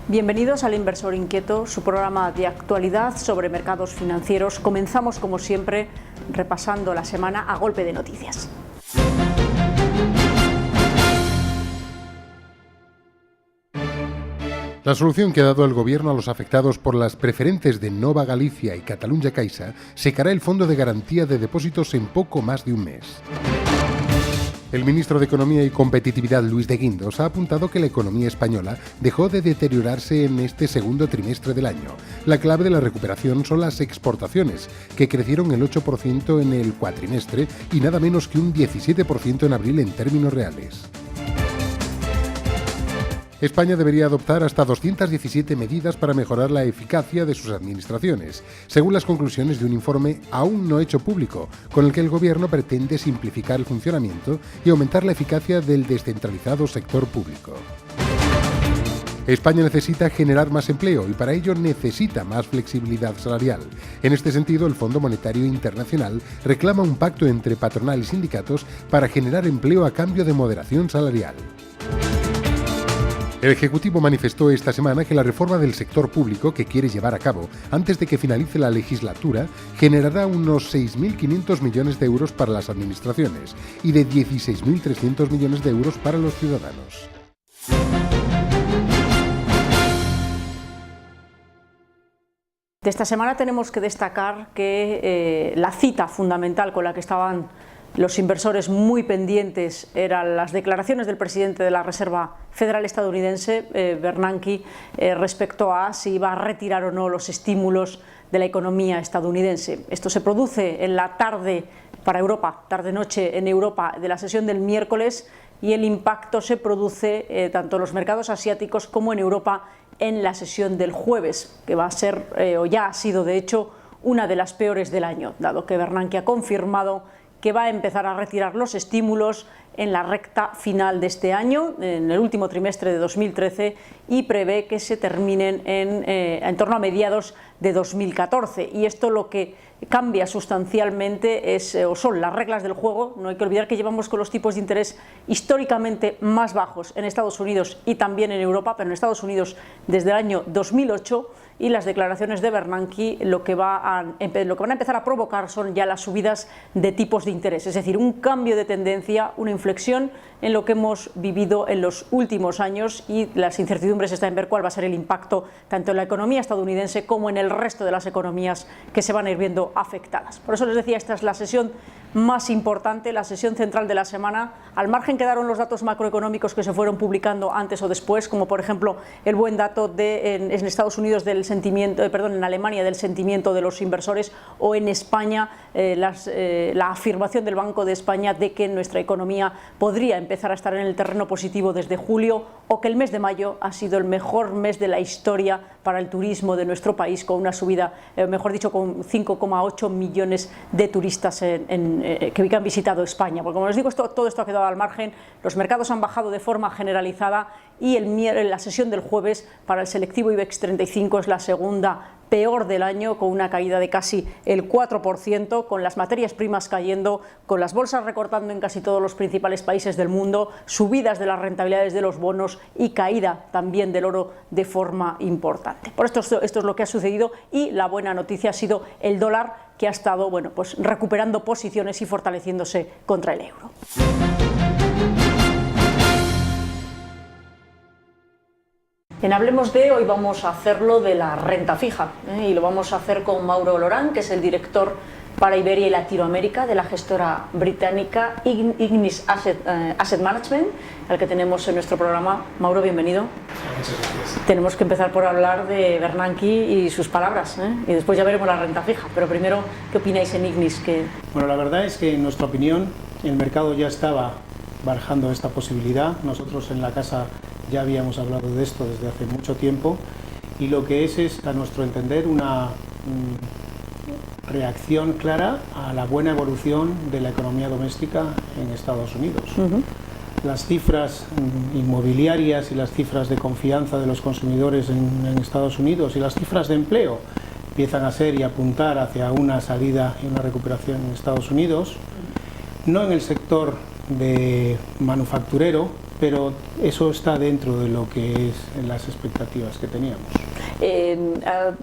Bienvenidos al Inversor Inquieto, su programa de actualidad sobre mercados financieros. Comenzamos, como siempre, repasando la semana a golpe de noticias. La solución que ha dado el Gobierno a los afectados por las preferentes de Nova Galicia y Catalunya Caixa secará el Fondo de Garantía de Depósitos en poco más de un mes. El ministro de Economía y Competitividad, Luis de Guindos, ha apuntado que la economía española dejó de deteriorarse en este segundo trimestre del año. La clave de la recuperación son las exportaciones, que crecieron el 8% en el cuatrimestre y nada menos que un 17% en abril en términos reales. España debería adoptar hasta 217 medidas para mejorar la eficacia de sus administraciones, según las conclusiones de un informe aún no hecho público, con el que el Gobierno pretende simplificar el funcionamiento y aumentar la eficacia del descentralizado sector público. España necesita generar más empleo y para ello necesita más flexibilidad salarial. En este sentido, el Fondo Monetario Internacional reclama un pacto entre patronal y sindicatos para generar empleo a cambio de moderación salarial. El Ejecutivo manifestó esta semana que la reforma del sector público que quiere llevar a cabo antes de que finalice la legislatura generará unos 6.500 millones de euros para las administraciones y de 16.300 millones de euros para los ciudadanos. De esta semana tenemos que destacar que la cita fundamental con la que estaban los inversores muy pendientes eran las declaraciones del presidente de la Reserva Federal estadounidense, Bernanke, respecto a si iba a retirar o no los estímulos de la economía estadounidense. Esto se produce en la tarde para Europa, tarde-noche en Europa de la sesión del miércoles, y el impacto se produce tanto en los mercados asiáticos como en Europa en la sesión del jueves, que va a ser, o ya ha sido de hecho, una de las peores del año, dado que Bernanke ha confirmado que va a empezar a retirar los estímulos en la recta final de este año, en el último trimestre de 2013, y prevé que se terminen en torno a mediados de 2014. Y esto lo que cambia sustancialmente son las reglas del juego. No hay que olvidar que llevamos con los tipos de interés históricamente más bajos en Estados Unidos y también en Europa, pero en Estados Unidos desde el año 2008, y las declaraciones de Bernanke lo que van a empezar a provocar son ya las subidas de tipos de interés, es decir, un cambio de tendencia, una inflexión en lo que hemos vivido en los últimos años, y las incertidumbres están en ver cuál va a ser el impacto tanto en la economía estadounidense como en el resto de las economías que se van a ir viendo afectadas. Por eso les decía, esta es la sesión más importante, la sesión central de la semana. Al margen quedaron los datos macroeconómicos que se fueron publicando antes o después, como por ejemplo el buen dato en Estados Unidos del sentimiento, en Alemania del sentimiento de los inversores, o en España la afirmación del Banco de España de que nuestra economía podría empezar a estar en el terreno positivo desde julio, o que el mes de mayo ha sido el mejor mes de la historia para el turismo de nuestro país, con una subida, mejor dicho, con 5,8 millones de turistas que han visitado España. Porque, como les digo, todo esto ha quedado al margen. Los mercados han bajado de forma generalizada, y la sesión del jueves para el selectivo IBEX 35 es la segunda peor del año, con una caída de casi el 4%, con las materias primas cayendo, con las bolsas recortando en casi todos los principales países del mundo, subidas de las rentabilidades de los bonos y caída también del oro de forma importante. Por esto es lo que ha sucedido, y la buena noticia ha sido el dólar, que ha estado recuperando posiciones y fortaleciéndose contra el euro. En Hablemos de hoy vamos a hacerlo de la renta fija, y lo vamos a hacer con Mauro Lorán, que es el director para Iberia y Latinoamérica de la gestora británica Ignis Asset Management, al que tenemos en nuestro programa. Mauro, bienvenido. Muchas gracias. Tenemos que empezar por hablar de Bernanke y sus palabras, y después ya veremos la renta fija, pero primero, ¿qué opináis en Ignis? Bueno, la verdad es que en nuestra opinión el mercado ya estaba barajando esta posibilidad. Nosotros en la casa ya habíamos hablado de esto desde hace mucho tiempo, y lo que es a nuestro entender una reacción clara a la buena evolución de la economía doméstica en Estados Unidos. Las cifras inmobiliarias y las cifras de confianza de los consumidores en Estados Unidos y las cifras de empleo empiezan a ser y apuntar hacia una salida y una recuperación en Estados Unidos, no en el sector de manufacturero, pero eso está dentro de lo que es las expectativas que teníamos.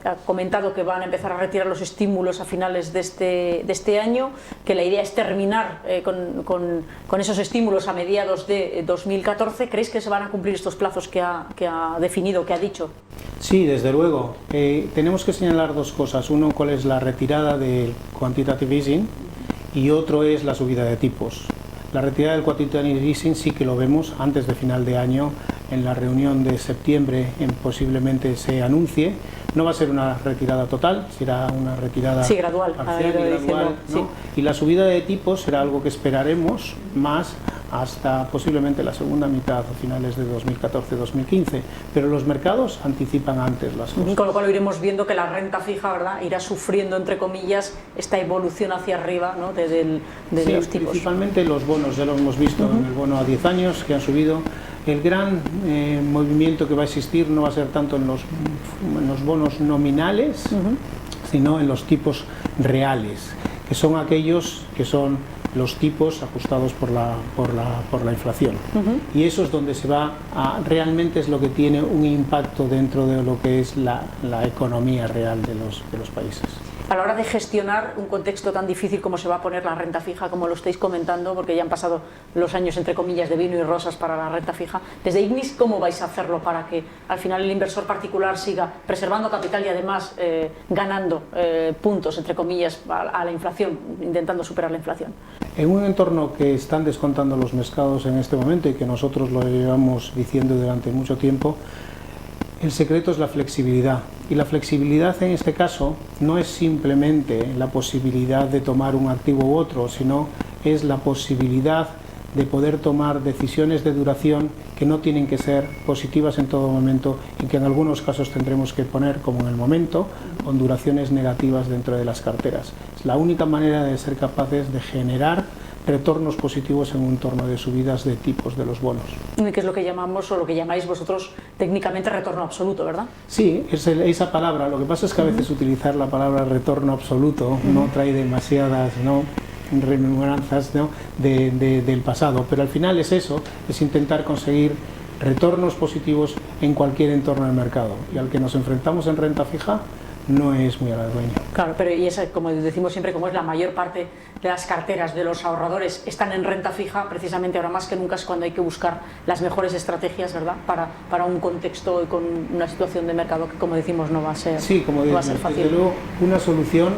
Ha comentado que van a empezar a retirar los estímulos a finales de este año, que la idea es terminar con esos estímulos a mediados de 2014. ¿Creéis que se van a cumplir estos plazos que ha definido, que ha dicho? Sí, desde luego. Tenemos que señalar dos cosas. Uno, cuál es la retirada del quantitative easing, y otro es la subida de tipos. La retirada del quantitative easing sí que lo vemos antes de final de año. En la reunión de septiembre posiblemente se anuncie. No va a ser una retirada total, será una retirada gradual, parcial y gradual, ¿no? sí. Y la subida de tipos será algo que esperaremos más hasta posiblemente la segunda mitad o finales de 2014-2015, pero los mercados anticipan antes las cosas. Con lo cual iremos viendo que la renta fija, ¿verdad?, irá sufriendo, entre comillas, esta evolución hacia arriba, ¿no?, de los tipos. Principalmente los bonos, ya lo hemos visto en el bono a 10 años que han subido. El gran movimiento que va a existir no va a ser tanto en los bonos nominales, sino en los tipos reales, que son aquellos que son los tipos ajustados por la inflación. Y eso es donde se va realmente es lo que tiene un impacto dentro de lo que es la economía real de los países. A la hora de gestionar un contexto tan difícil como se va a poner la renta fija, como lo estáis comentando, porque ya han pasado los años, entre comillas, de vino y rosas para la renta fija, desde Ignis, ¿cómo vais a hacerlo para que al final el inversor particular siga preservando capital y además ganando puntos, entre comillas, a la inflación, intentando superar la inflación? En un entorno que están descontando los mercados en este momento y que nosotros lo llevamos diciendo durante mucho tiempo, el secreto es la flexibilidad, y la flexibilidad en este caso no es simplemente la posibilidad de tomar un activo u otro, sino es la posibilidad de poder tomar decisiones de duración que no tienen que ser positivas en todo momento y que en algunos casos tendremos que poner, como en el momento, con duraciones negativas dentro de las carteras. Es la única manera de ser capaces de generar retornos positivos en un entorno de subidas de tipos de los bonos. Que es lo que llamamos, o lo que llamáis vosotros técnicamente, retorno absoluto, ¿verdad? Sí, es esa palabra. Lo que pasa es que a veces utilizar la palabra retorno absoluto no trae demasiadas rememoranzas del pasado, pero al final es eso, es intentar conseguir retornos positivos en cualquier entorno del mercado, y al que nos enfrentamos en renta fija no es muy halagüeño. Claro, pero y esa, como decimos siempre, como es la mayor parte de las carteras de los ahorradores están en renta fija, precisamente ahora más que nunca es cuando hay que buscar las mejores estrategias, ¿verdad?, para un contexto y con una situación de mercado que, como decimos, no va a ser, no va a ser fácil. Desde luego, una solución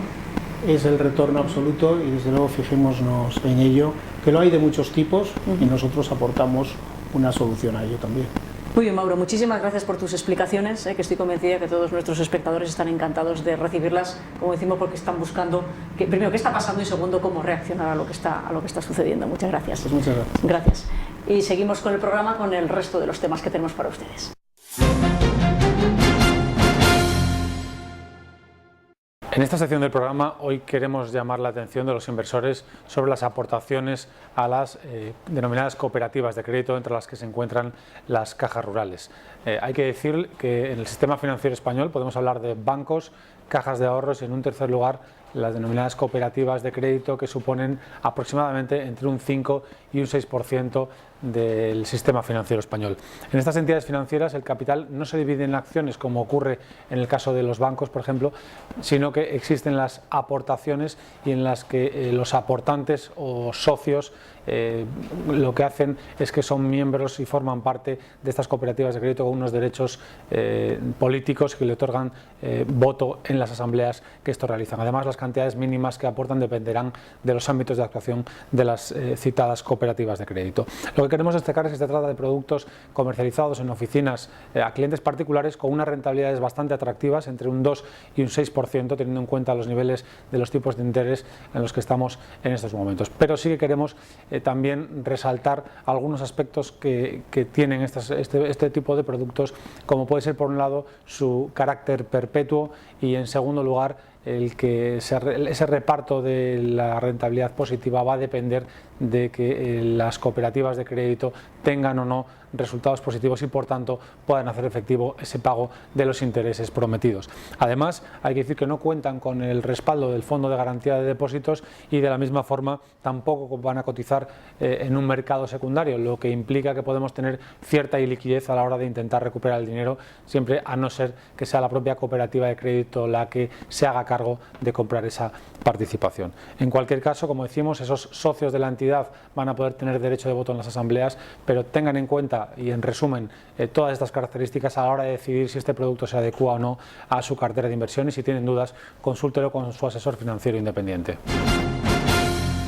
es el retorno absoluto, y desde luego fijémonos en ello, que lo hay de muchos tipos, y nosotros aportamos una solución a ello también. Muy bien, Mauro, muchísimas gracias por tus explicaciones, que estoy convencida que todos nuestros espectadores están encantados de recibirlas, como decimos, porque están buscando, primero, qué está pasando, y segundo, cómo reaccionar a lo que está sucediendo. Muchas gracias. Pues muchas gracias. Gracias. Y seguimos con el programa, con el resto de los temas que tenemos para ustedes. En esta sección del programa hoy queremos llamar la atención de los inversores sobre las aportaciones a las denominadas cooperativas de crédito, entre las que se encuentran las cajas rurales. Hay que decir que en el sistema financiero español podemos hablar de bancos, cajas de ahorros y, en un tercer lugar, las denominadas cooperativas de crédito, que suponen aproximadamente entre un 5 y un 6% del sistema financiero español. En estas entidades financieras el capital no se divide en acciones, como ocurre en el caso de los bancos, por ejemplo, sino que existen las aportaciones, y en las que los aportantes o socios lo que hacen es que son miembros y forman parte de estas cooperativas de crédito con unos derechos políticos que le otorgan voto en las asambleas que esto realizan. Además, las cantidades mínimas que aportan dependerán de los ámbitos de actuación de las citadas cooperativas de crédito. Lo que queremos destacar es que se trata de productos comercializados en oficinas a clientes particulares con unas rentabilidades bastante atractivas, entre un 2 y un 6%, teniendo en cuenta los niveles de los tipos de interés en los que estamos en estos momentos. Pero sí que queremos también resaltar algunos aspectos que tienen este tipo de productos, como puede ser, por un lado, su carácter perpetuo, y en segundo lugar, el que ese reparto de la rentabilidad positiva va a depender de que las cooperativas de crédito tengan o no resultados positivos y por tanto puedan hacer efectivo ese pago de los intereses prometidos. Además, hay que decir que no cuentan con el respaldo del Fondo de Garantía de Depósitos y de la misma forma tampoco van a cotizar en un mercado secundario, lo que implica que podemos tener cierta iliquidez a la hora de intentar recuperar el dinero, siempre a no ser que sea la propia cooperativa de crédito la que se haga cargo de comprar esa participación. En cualquier caso, como decimos, esos socios de la entidad van a poder tener derecho de voto en las asambleas, pero tengan en cuenta y en resumen todas estas características a la hora de decidir si este producto se adecua o no a su cartera de inversión, y si tienen dudas, consúltelo con su asesor financiero independiente.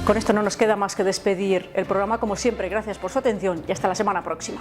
Con esto no nos queda más que despedir el programa, como siempre. Gracias por su atención y hasta la semana próxima.